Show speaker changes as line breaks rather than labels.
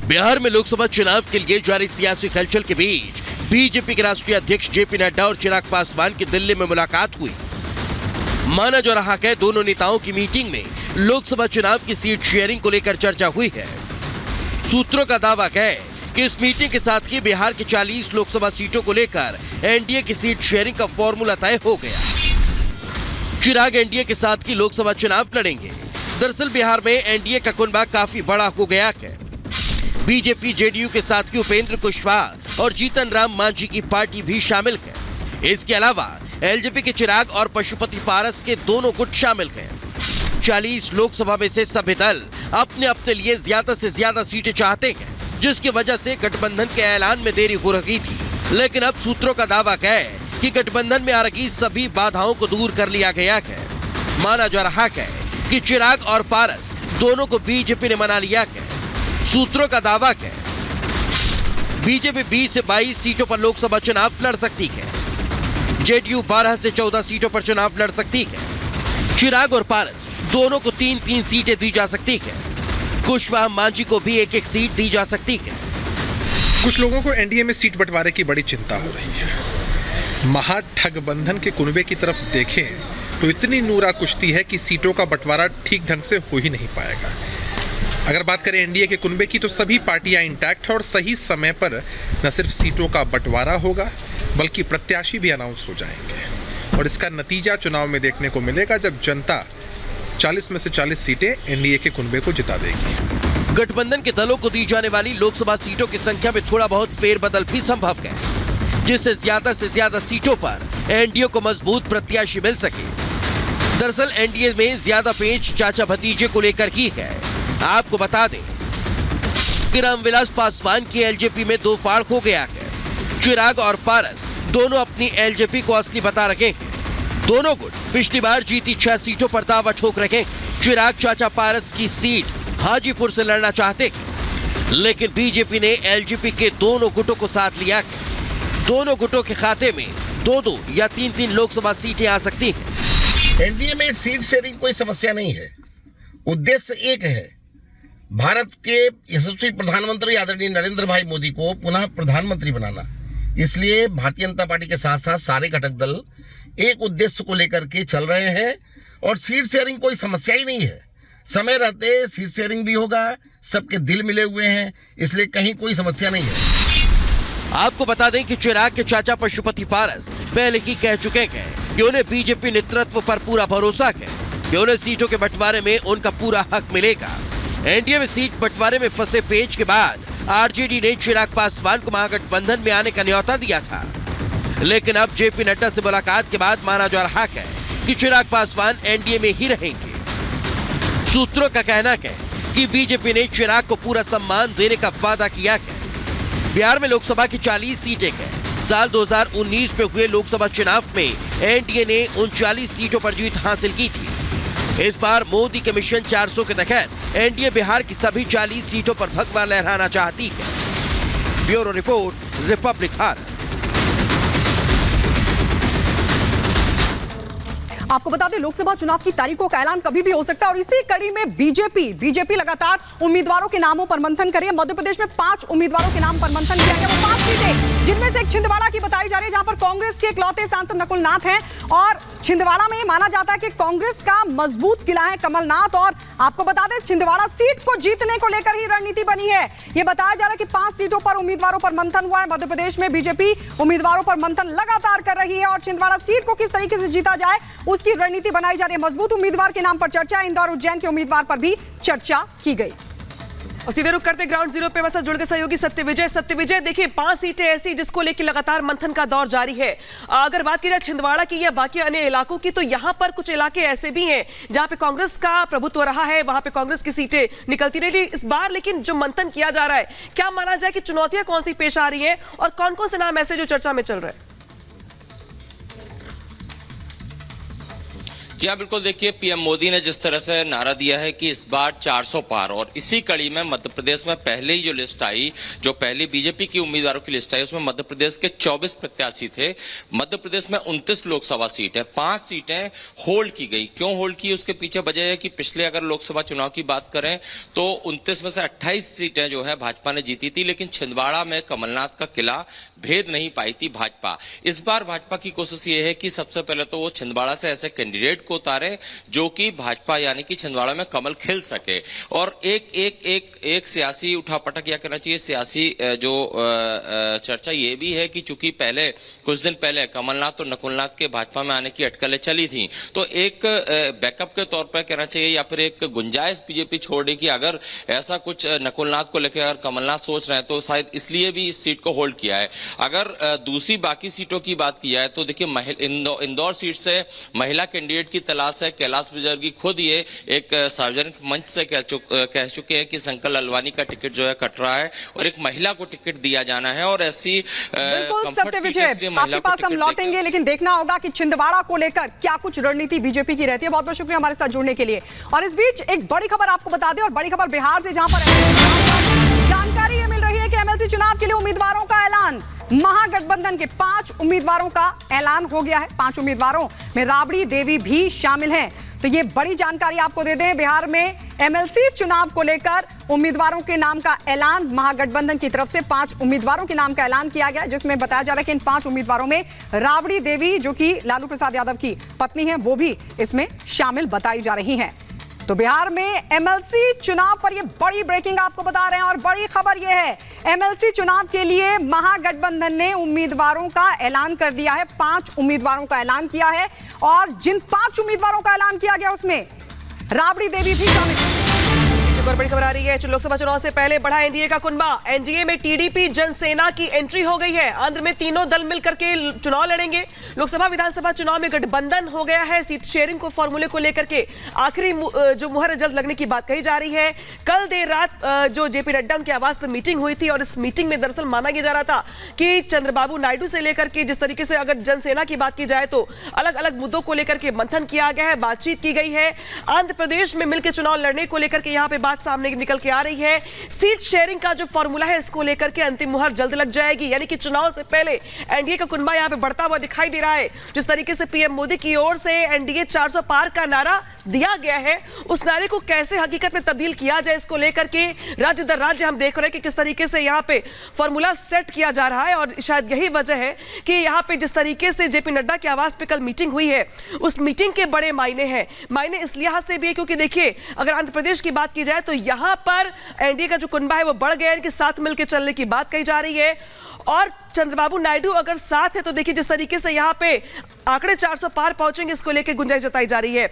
बिहार में लोकसभा चुनाव के लिए जारी सियासी हलचल के बीच बीजेपी के राष्ट्रीय अध्यक्ष जेपी नड्डा और चिराग पासवान की दिल्ली में मुलाकात हुई। माना जा रहा है दोनों नेताओं की मीटिंग में लोकसभा चुनाव की सीट शेयरिंग को लेकर चर्चा हुई है। सूत्रों का दावा है कि इस मीटिंग के साथ ही बिहार की 40 लोकसभा सीटों को लेकर एनडीए की सीट शेयरिंग का फॉर्मूला तय हो गया। चिराग एनडीए के साथ ही लोकसभा चुनाव लड़ेंगे। दरअसल बिहार में एनडीए का कुनबा काफी बड़ा हो गया है। बीजेपी जेडीयू के साथ ही उपेंद्र कुशवाहा और जीतन राम मांझी की पार्टी भी शामिल है। इसके अलावा एलजेपी के चिराग और पशुपति पारस के दोनों गुट शामिल हैं। 40 लोकसभा में से सभी दल अपने अपने लिए ज्यादा से ज्यादा सीटें चाहते हैं, जिसकी वजह से गठबंधन के ऐलान में देरी हो रही थी। लेकिन अब सूत्रों का दावा है कि गठबंधन में आ रही सभी बाधाओं को दूर कर लिया गया है। माना जा रहा है कि चिराग और पारस दोनों को बीजेपी ने मना लिया है। सूत्रों का दावा है बीजेपी 20 से 22 सीटों पर लोकसभा चुनाव लड़ सकती है। जेडीयू 12 से 14 सीटों पर चुनाव लड़ सकती है। चिराग और पारस दोनों को 3-3 सीटें दी जा सकती है। कुशवाहा मांझी को भी 1-1 सीट दी जा सकती है।
कुछ लोगों को एनडीए में सीट बंटवारे की बड़ी चिंता हो रही है। महाठगबंधन के कुनबे की तरफ देखें तो इतनी नूरा कुश्ती है कि सीटों का बंटवारा ठीक ढंग से हो ही नहीं पाएगा। अगर बात करें एनडीए के कुनबे की तो सभी पार्टियां इंटैक्ट है और सही समय पर न सिर्फ सीटों का बंटवारा होगा बल्कि प्रत्याशी भी अनाउंस हो जाएंगे और इसका नतीजा चुनाव में देखने को मिलेगा जब जनता 40 में से 40 सीटें एनडीए के कुनबे को जिता देगी।
गठबंधन के दलों को दी जाने वाली लोकसभा सीटों की संख्या में थोड़ा बहुत फेरबदल भी संभव है, जिससे ज्यादा से ज्यादा सीटों पर एनडीए को मजबूत प्रत्याशी मिल सके। दरअसल एनडीए में ज्यादा पेंच चाचा भतीजे को लेकर ही है। आपको बता दें कि रामविलास पासवान की एलजेपी में 2 फाड़ हो गया है। चिराग और पारस दोनों अपनी एलजेपी को असली बता रहे हैं। दोनों गुट पिछली बार जीती 6 सीटों पर दावा ठोक रहे हैं। चिराग चाचा पारस की सीट हाजीपुर से लड़ना चाहते हैं, लेकिन बीजेपी ने एलजेपी के दोनों गुटों को साथ लिया है। दोनों गुटों के खाते में 2-2 या 3-3 लोकसभा सीटें आ सकती हैं।
एनडीए में सीट शेयरिंग कोई समस्या नहीं है। उद्देश्य एक है, भारत के यशस्वी प्रधानमंत्री आदरणीय नरेंद्र भाई मोदी को पुनः प्रधानमंत्री बनाना। इसलिए भारतीय जनता पार्टी के साथ साथ सारे घटक दल एक उद्देश्य को लेकर के चल रहे हैं और सीट शेयरिंग कोई समस्या ही नहीं है। समय रहते सीट शेयरिंग भी होगा, सबके दिल मिले हुए हैं, इसलिए कहीं कोई समस्या नहीं है।
आपको बता दें कि चिराग के चाचा पशुपति पारस पहले ही कह चुके हैं कि उन्हें बीजेपी नेतृत्व पर पूरा भरोसा है कि उन्हें सीटों के बंटवारे में उनका पूरा हक मिलेगा। एनडीए में सीट बंटवारे में फंसे पेच के बाद आरजेडी ने चिराग पासवान को महागठबंधन में आने का न्योता दिया था, लेकिन अब जेपी नड्डा से मुलाकात के बाद माना जा रहा है कि चिराग पासवान एनडीए में ही रहेंगे। सूत्रों का कहना है कि बीजेपी ने चिराग को पूरा सम्मान देने का वादा किया है। बिहार में लोकसभा की 40 सीटें हैं। साल 2019 में हुए लोकसभा चुनाव में एनडीए ने 39 सीटों पर जीत हासिल की थी। इस बार मोदी के मिशन 400 के तहत एनडीए बिहार की सभी 40 सीटों पर भगवा लहराना चाहती है। Bureau report, Republic Bharat.
आपको बता दें लोकसभा चुनाव की तारीखों का ऐलान कभी भी हो सकता है और इसी कड़ी में बीजेपी लगातार उम्मीदवारों के नामों पर मंथन कर रही है। मध्य प्रदेश में 5 उम्मीदवारों के नाम पर मंथन किया गया। वो 5 सीटें जिनमें से एक छिंदवाड़ा की बताई जा रही है, जहां पर कांग्रेस के इकलौते सांसद नकुल नाथ हैं और छिंदवाड़ा में माना जाता है कि कांग्रेस का मजबूत किला है कमलनाथ। और आपको बता दें छिंदवाड़ा सीट को जीतने को लेकर ही रणनीति बनी है। यह बताया जा रहा है कि 5 सीटों पर उम्मीदवारों पर मंथन हुआ है। मध्य प्रदेश में बीजेपी उम्मीदवारों पर मंथन लगातार कर रही है और छिंदवाड़ा सीट को किस तरीके से जीता जाए उसकी रणनीति बनाई जा रही है। मजबूत उम्मीदवार के नाम पर चर्चा, इंदौर उज्जैन के उम्मीदवार पर भी चर्चा की गई।
और सीधे रुक करते ग्राउंड जीरो पे वैसा जुड़ के सहयोगी सत्यविजय देखिए 5 सीटें ऐसी जिसको लेकर लगातार मंथन का दौर जारी है। अगर बात की जाए छिंदवाड़ा की या बाकी अन्य इलाकों की तो यहां पर कुछ इलाके ऐसे भी हैं जहां पे कांग्रेस का प्रभुत्व रहा है, वहां पे कांग्रेस की सीटें निकलती रही इस बार। लेकिन जो मंथन किया जा रहा है, क्या माना जाए कि चुनौतियां कौन सी पेश आ रही है और कौन कौन से नाम ऐसे जो चर्चा में चल रहे हैं?
जी हाँ, बिल्कुल। देखिए, पीएम मोदी ने जिस तरह से नारा दिया है कि इस बार 400 पार, और इसी कड़ी में मध्य प्रदेश में पहले ही जो लिस्ट आई, जो पहली बीजेपी की उम्मीदवारों की लिस्ट आई, उसमें मध्य प्रदेश के 24 प्रत्याशी थे। मध्य प्रदेश में 29 लोकसभा सीट है, 5 सीटें होल्ड की गई। क्यों होल्ड की, उसके पीछे वजह है कि पिछले अगर लोकसभा चुनाव की बात करें तो 29 में से 28 सीटें जो है भाजपा ने जीती थी, लेकिन छिंदवाड़ा में कमलनाथ का किला भेद नहीं पाई थी भाजपा। इस बार भाजपा की कोशिश ये है कि सबसे पहले तो वो छिंदवाड़ा से ऐसे कैंडिडेट को उतारे जो कि भाजपा यानी कि छिंदवाड़ा में कमल खिल सके। और एक सियासी उठापटक या कहना चाहिए सियासी जो चर्चा ये भी है कि चूंकि पहले कुछ दिन पहले कमलनाथ और नकुलनाथ के भाजपा में आने की अटकलें चली थी, तो एक बैकअप के तौर पर कहना चाहिए या फिर एक गुंजाइश बीजेपी छोड़ दी कि अगर ऐसा कुछ नकुलनाथ को लेकर अगर कमलनाथ सोच रहे हैं तो शायद इसलिए भी इस सीट को होल्ड किया है। अगर दूसरी बाकी सीटों की बात की जाए तो देखिए, इंदौर सीट से महिला कैंडिडेट की तलाश है। कैलाश विजयवर्गीय खुद ये एक सार्वजनिक मंच से कह चुके हैं कि शंकर ललवानी का टिकट जो है कट रहा है और एक महिला को टिकट दिया जाना है। और ऐसी
बिल्कुल सत्य विजय, आपके पास हम लौटेंगे, लेकिन देखना होगा कि छिंदवाड़ा को लेकर क्या कुछ रणनीति बीजेपी की रहती है। बहुत बहुत शुक्रिया हमारे साथ जुड़ने के लिए। और इस बीच एक बड़ी खबर आपको बता दें, और बड़ी खबर बिहार से, जहां पर जानकारी ये मिल रही है कि एमएलसी चुनाव के लिए उम्मीदवारों का ऐलान, महागठबंधन के 5 उम्मीदवारों का ऐलान हो गया है। 5 उम्मीदवारों में राबड़ी देवी भी शामिल हैं। तो ये बड़ी जानकारी आपको दे दें, बिहार में एमएलसी चुनाव को लेकर उम्मीदवारों के नाम का ऐलान, महागठबंधन की तरफ से 5 उम्मीदवारों के नाम का ऐलान किया गया, जिसमें बताया जा रहा है कि इन 5 उम्मीदवारों में राबड़ी देवी, जो कि लालू प्रसाद यादव की पत्नी है, वो भी इसमें शामिल बताई जा रही हैं। तो बिहार में एमएलसी चुनाव पर ये बड़ी ब्रेकिंग आपको बता रहे हैं, और बड़ी खबर ये है, एमएलसी चुनाव के लिए महागठबंधन ने उम्मीदवारों का ऐलान कर दिया है। 5 उम्मीदवारों का ऐलान किया है, और जिन 5 उम्मीदवारों का ऐलान किया गया उसमें राबड़ी देवी भी शामिल है।
और बड़ी खबर आ रही है, लोकसभा चुनाव से पहले बढ़ा एनडीए का कुनबा। एनडीए में टीडीपी जनसेना की एंट्री हो गई है। आंध्र में तीनों दल मिलकर के चुनाव लड़ेंगे। लोकसभा विधानसभा चुनाव में गठबंधन हो गया है। सीट शेयरिंग को फॉर्मूले को लेकर के आखिरी जो मुहर जल्द लगने की बात कही जा रही है। कल देर रात जो जेपी नड्डा उनके आवास पर मीटिंग हुई थी, और इस मीटिंग में दरअसल माना यह जा रहा था कि चंद्रबाबू नायडू से लेकर के जिस तरीके से अगर जनसेना की बात की जाए तो अलग अलग मुद्दों को लेकर के मंथन किया गया है, बातचीत की गई है। आंध्र प्रदेश में मिलकर चुनाव लड़ने को लेकर के यहाँ पे बात सामने निकल के आ रही है। सीट शेयरिंग का जो फॉर्मूला है, इसको लेकर के अंतिम मुहर जल्द लग जाएगी। यानी कि चुनाव से पहले एनडीए का कुनबा यहां पे बढ़ता हुआ दिखाई दे रहा है। जिस तरीके से पीएम मोदी की ओर से एनडीए 400 पार का नारा दिया गया है, उस नारे को कैसे हकीकत में तब्दील किया जाए, इसको लेकर के राज्य दर राज्य हम देख रहे हैं कि किस तरीके से यहां पे फॉर्मूला सेट किया जा रहा है। और शायद यही वजह है कि यहां पे जिस तरीके से जेपी नड्डा के आवास पे कल मीटिंग हुई है, उस मीटिंग के बड़े मायने हैं। मायने इस लिहाज से भी है क्योंकि देखिए, अगर आंध्र प्रदेश की बात की जाए तो यहां पर एनडीए का जो कुनबा है वो बढ़ गया है, कि साथ मिलकर चलने की बात कही जा रही है। और चंद्रबाबू नायडू अगर साथ है तो देखिए जिस तरीके से यहां पे आंकड़े 400 पार पहुंचेंगे, इसको लेकर गुंजाइश जताई जा रही है।